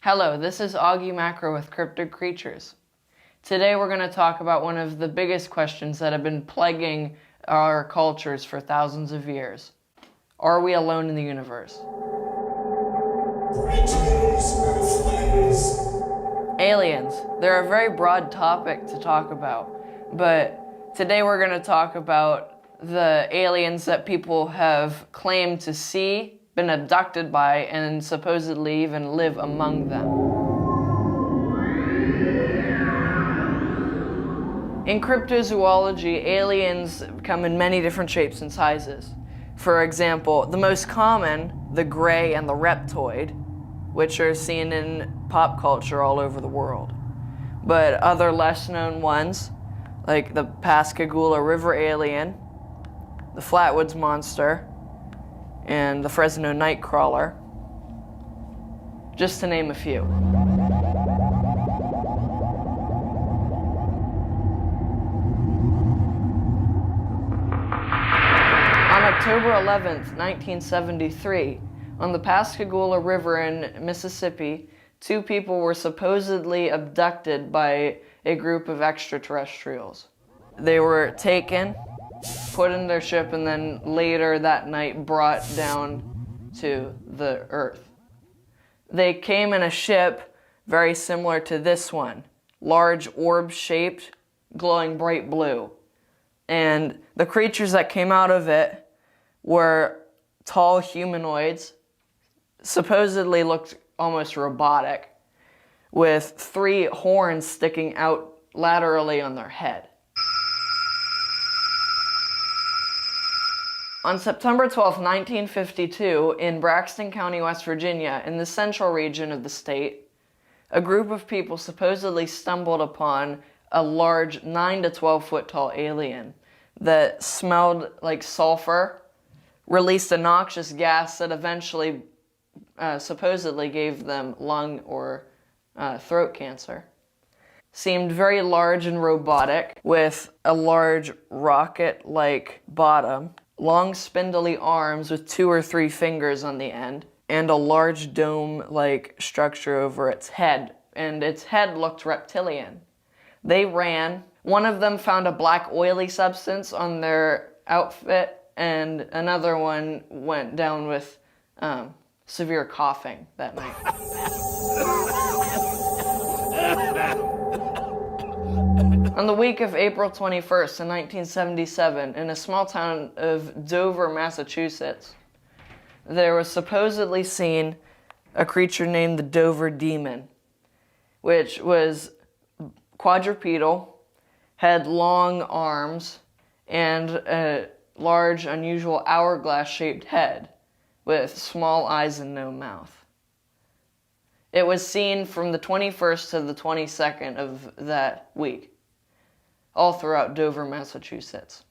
Hello, this is Augie Macro with Cryptid Creatures. Today we're going to talk about one of the biggest questions that have been plaguing our cultures for thousands of years. Are we alone in the universe? Aliens. They're a very broad topic to talk about, but today we're going to talk about the aliens that people have claimed to see, been abducted by, and supposedly even live among them. In cryptozoology, aliens come in many different shapes and sizes. For example, the most common, the gray and the reptoid, which are seen in pop culture all over the world. But other less known ones, like the Pascagoula River alien, the Flatwoods Monster, and the Fresno Nightcrawler, just to name a few. On October 11th, 1973, on the Pascagoula River in Mississippi, two people were supposedly abducted by a group of extraterrestrials. They were taken, put in their ship, and then later that night brought down to the Earth. They came in a ship very similar to this one, large orb-shaped, glowing bright blue. And the creatures that came out of it were tall humanoids, supposedly looked almost robotic, with 3 horns sticking out laterally on their head. On September 12, 1952, in Braxton County, West Virginia, in the central region of the state, a group of people supposedly stumbled upon a large 9 to 12 foot tall alien that smelled like sulfur, released a noxious gas that eventually supposedly gave them lung or throat cancer. Seemed very large and robotic, with a large rocket-like bottom, long spindly arms with 2 or 3 fingers on the end, and a large dome-like structure over its head, and its head looked reptilian. They ran. One of them found a black oily substance on their outfit, and another one went down with severe coughing that night. On the week of April 21st, in 1977, in a small town of Dover, Massachusetts, there was supposedly seen a creature named the Dover Demon, which was quadrupedal, had long arms, and a large, unusual hourglass-shaped head with small eyes and no mouth. It was seen from the 21st to the 22nd of that week, all throughout Dover, Massachusetts.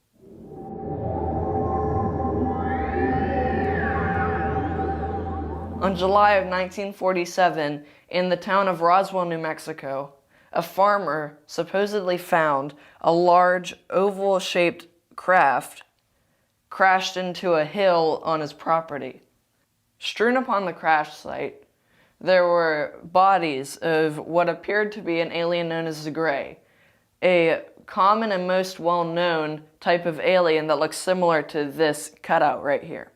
On July of 1947, in the town of Roswell, New Mexico, a farmer supposedly found a large oval-shaped craft crashed into a hill on his property. Strewn upon the crash site, there were bodies of what appeared to be an alien known as the Gray, a common and most well-known type of alien that looks similar to this cutout right here.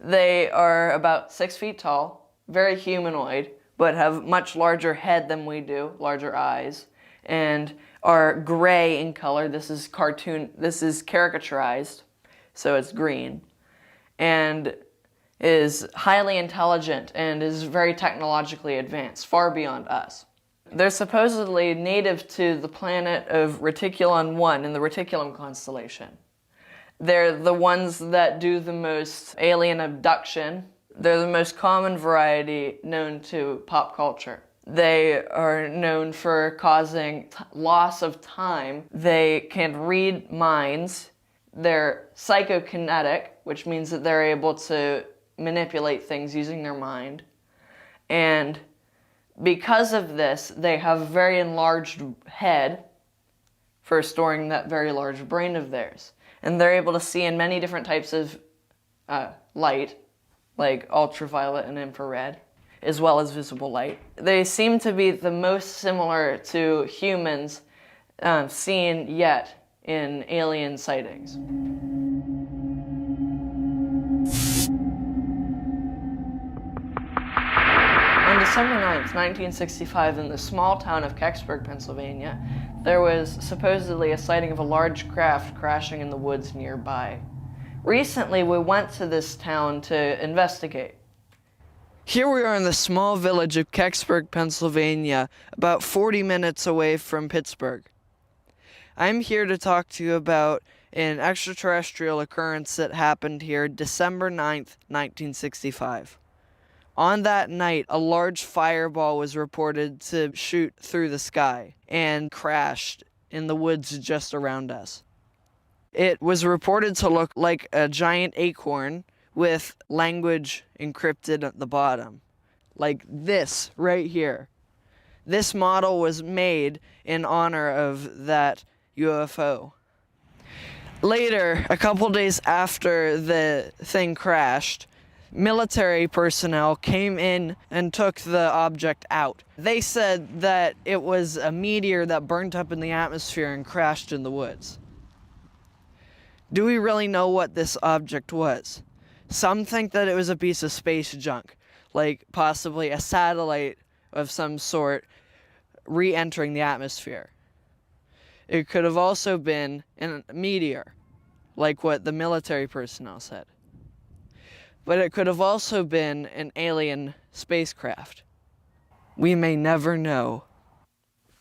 They are about 6 feet tall, very humanoid, but have much larger head than we do, larger eyes, and are gray in color. This is caricaturized, so it's green, and is highly intelligent and is very technologically advanced, far beyond us. They're supposedly native to the planet of Reticulon 1 in the Reticulum constellation. They're the ones that do the most alien abduction. They're the most common variety known to pop culture. They are known for causing loss of time. They can read minds. They're psychokinetic, which means that they're able to manipulate things using their mind. And because of this, they have a very enlarged head for storing that very large brain of theirs. And they're able to see in many different types of light, like ultraviolet and infrared. as well as visible light. They seem to be the most similar to humans seen yet in alien sightings. On December 9th, 1965, in the small town of Kecksburg, Pennsylvania, there was supposedly a sighting of a large craft crashing in the woods nearby. Recently, we went to this town to investigate. Here we are in the small village of Kecksburg, Pennsylvania, about 40 minutes away from Pittsburgh. I'm here to talk to you about an extraterrestrial occurrence that happened here December 9th, 1965. On that night, a large fireball was reported to shoot through the sky and crashed in the woods just around us. It was reported to look like a giant acorn with language encrypted at the bottom, like this right here. This model was made in honor of that UFO. Later, a couple days after the thing crashed, military personnel came in and took the object out. They said that it was a meteor that burnt up in the atmosphere and crashed in the woods. Do we really know what this object was? Some think that it was a piece of space junk, like possibly a satellite of some sort re-entering the atmosphere. It could have also been a meteor, like what the military personnel said. But it could have also been an alien spacecraft. We may never know.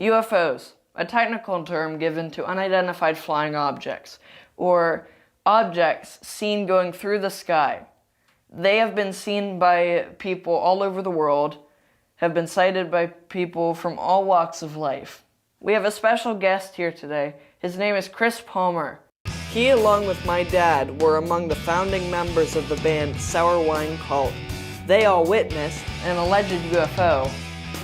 UFOs, a technical term given to unidentified flying objects, or objects seen going through the sky. They have been seen by people all over the world, have been sighted by people from all walks of life. We have a special guest here today. His name is Chris Palmer. He, along with my dad, were among the founding members of the band Sour Wine Cult. They all witnessed an alleged UFO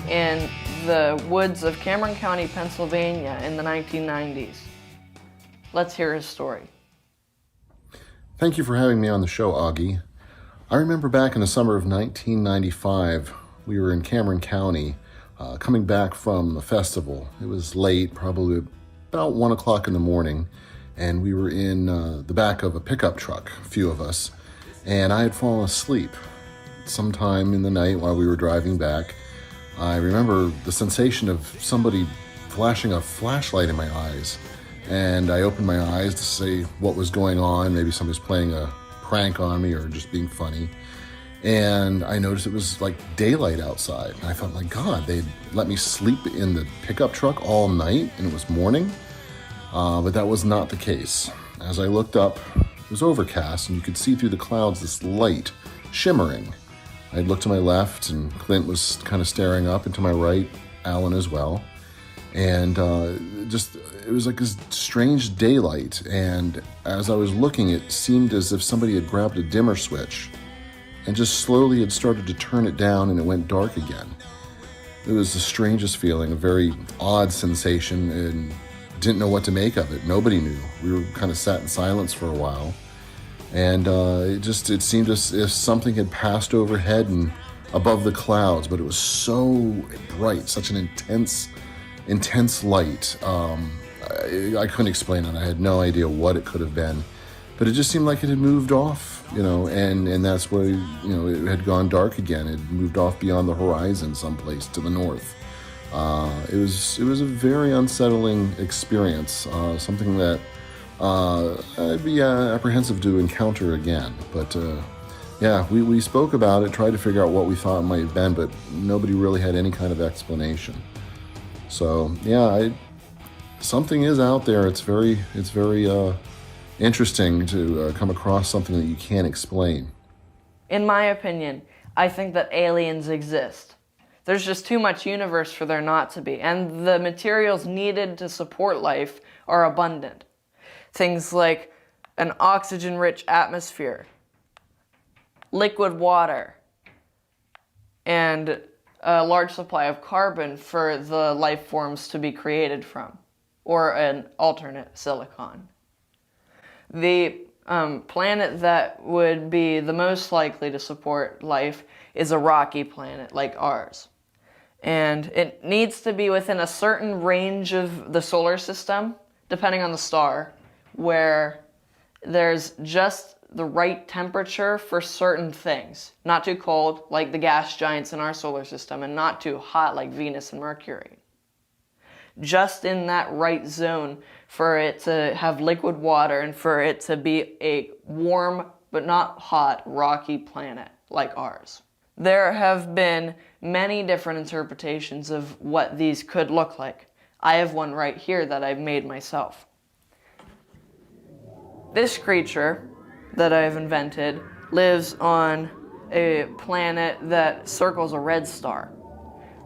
in the woods of Cameron County, Pennsylvania in the 1990s. Let's hear his story. Thank you for having me on the show, Augie. I remember back in the summer of 1995, we were in Cameron County, coming back from a festival. It was late, probably about 1 o'clock in the morning, and we were in the back of a pickup truck, a few of us, and I had fallen asleep sometime in the night while we were driving back. I remember the sensation of somebody flashing a flashlight in my eyes, and I opened my eyes to see what was going on. Maybe somebody's playing a prank on me or just being funny. And I noticed it was like daylight outside. And I thought, my God, they'd let me sleep in the pickup truck all night and it was morning. But that was not the case. As I looked up, it was overcast and you could see through the clouds this light shimmering. I'd looked to my left and Clint was kind of staring up, and to my right, Alan as well. And it was like this strange daylight. And as I was looking, it seemed as if somebody had grabbed a dimmer switch and just slowly had started to turn it down, and it went dark again. It was the strangest feeling, a very odd sensation, and didn't know what to make of it. Nobody knew. We were kind of sat in silence for a while, and it seemed as if something had passed overhead and above the clouds, but it was so bright, such an intense light. I couldn't explain it. I had no idea what it could have been, but it just seemed like it had moved off, and that's where, it had gone dark again. It moved off beyond the horizon someplace to the north. It was a very unsettling experience, something that I'd be apprehensive to encounter again. But we spoke about it, tried to figure out what we thought it might have been, but nobody really had any kind of explanation. So something is out there. It's very interesting to come across something that you can't explain. In my opinion, I think that aliens exist. There's just too much universe for there not to be, and the materials needed to support life are abundant. Things like an oxygen-rich atmosphere, liquid water, and a large supply of carbon for the life forms to be created from, or an alternate silicon. The planet that would be the most likely to support life is a rocky planet like ours. And it needs to be within a certain range of the solar system, depending on the star, where there's just the right temperature for certain things. Not too cold, like the gas giants in our solar system, and not too hot, like Venus and Mercury. Just in that right zone for it to have liquid water and for it to be a warm but not hot rocky planet like ours. There have been many different interpretations of what these could look like. I have one right here that I've made myself. This creature that I've invented lives on a planet that circles a red star.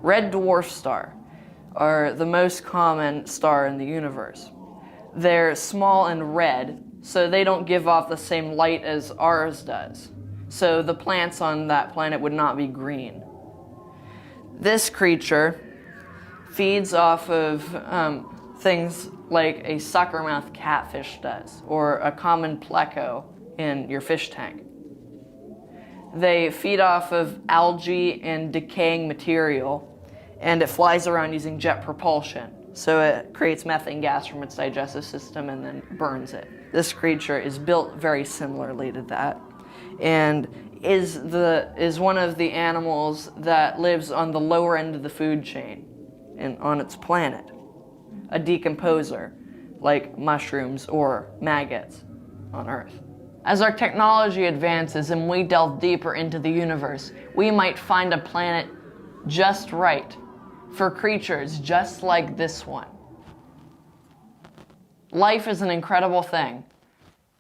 Red dwarf star are the most common star in the universe. They're small and red, so they don't give off the same light as ours does. So the plants on that planet would not be green. This creature feeds off of things like a suckermouth catfish does, or a common pleco in your fish tank. They feed off of algae and decaying material, and it flies around using jet propulsion. So it creates methane gas from its digestive system and then burns it. This creature is built very similarly to that, and is one of the animals that lives on the lower end of the food chain and on its planet. A decomposer, like mushrooms or maggots on Earth. As our technology advances and we delve deeper into the universe, we might find a planet just right for creatures just like this one. Life is an incredible thing.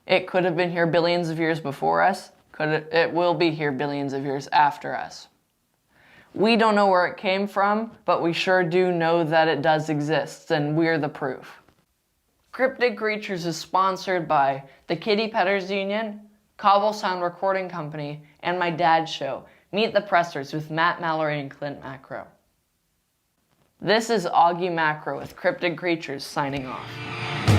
It could have been here billions of years before us. It will be here billions of years after us. We don't know where it came from, but we sure do know that it does exist, and we're the proof. Cryptid Creatures is sponsored by the Kitty Petters Union, Cobble Sound Recording Company, and my dad's show, Meet the Pressers with Matt Mallory and Clint Macro. This is Augie Macro with Cryptid Creatures signing off.